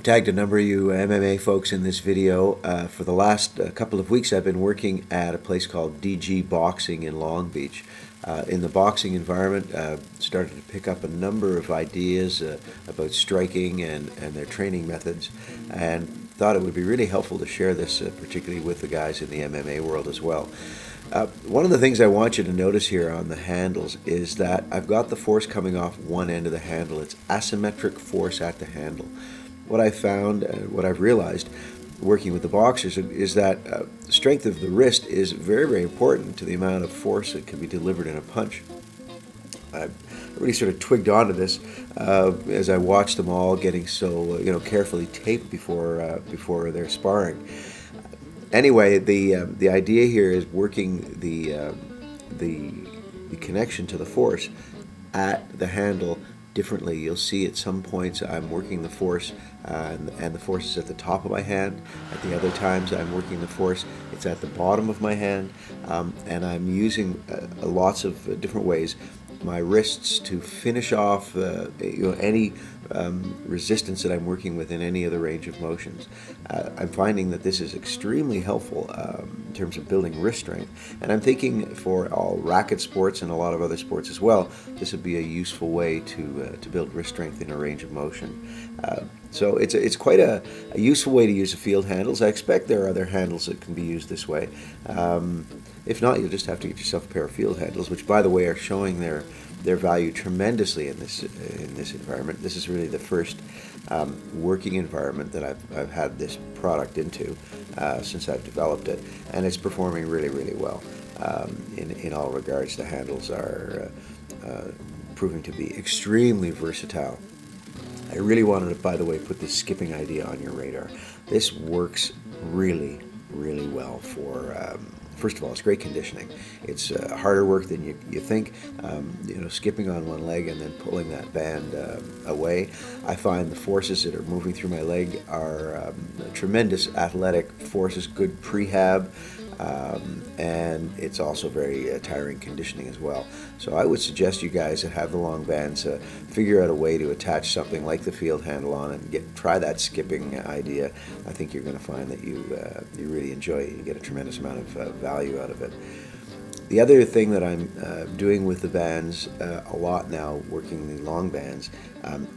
I've tagged a number of you MMA folks in this video. For the last couple of weeks I've been working at a place called DG Boxing in Long Beach. In the boxing environment, started to pick up a number of ideas about striking and their training methods, and thought it would be really helpful to share this particularly with the guys in the MMA world as well. One of the things I want you to notice here on the handles is that I've got the force coming off one end of the handle. It's asymmetric force at the handle. What I found, what I've realized working with the boxers is that strength of the wrist is very, very important to the amount of force that can be delivered in a punch. I really sort of twigged onto this as I watched them all getting so carefully taped before their sparring. Anyway, the idea here is working the connection to the force at the handle differently. You'll see at some points I'm working the force and the force is at the top of my hand. At the other times I'm working the force, it's at the bottom of my hand, and I'm using lots of different ways my wrists to finish off any resistance that I'm working with in any other range of motions. I'm finding that this is extremely helpful in terms of building wrist strength, and I'm thinking for all racket sports and a lot of other sports as well, this would be a useful way to build wrist strength in a range of motion. So it's quite a useful way to use the field handles. I expect there are other handles that can be used this way. If not, you'll just have to get yourself a pair of field handles, which, by the way, are showing their value tremendously in this environment. This is really the first working environment that I've had this product into since I've developed it, and it's performing really, really well in all regards. The handles are proving to be extremely versatile. I really wanted to, by the way, put this skipping idea on your radar. This works really, really well for first of all, it's great conditioning. It's harder work than you think. Skipping on one leg and then pulling that band away. I find the forces that are moving through my leg are tremendous athletic forces, good prehab, and it's also very tiring conditioning as well. So I would suggest you guys that have the long bands figure out a way to attach something like the field handle on and try that skipping idea. I think you're going to find that you really enjoy it. You get a tremendous amount of value out of it. The other thing that I'm doing with the bands a lot now, working the long bands,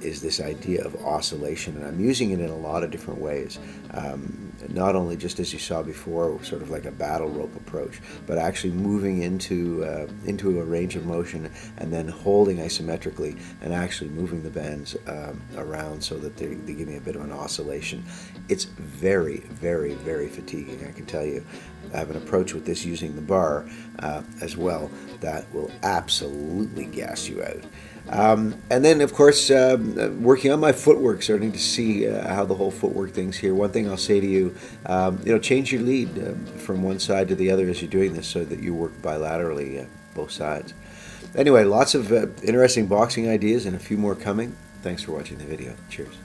is this idea of oscillation, and I'm using it in a lot of different ways. Not only just as you saw before, sort of like a battle rope approach, but actually moving into a range of motion and then holding isometrically and actually moving the bands around so that they give me a bit of an oscillation. It's very, very, very fatiguing, I can tell you. I have an approach with this using the bar as well that will absolutely gas you out. And then, of course, working on my footwork, starting to see how the whole footwork thing's here. One thing I'll say to you, change your lead from one side to the other as you're doing this so that you work bilaterally both sides. Anyway, lots of interesting boxing ideas and a few more coming. Thanks for watching the video. Cheers.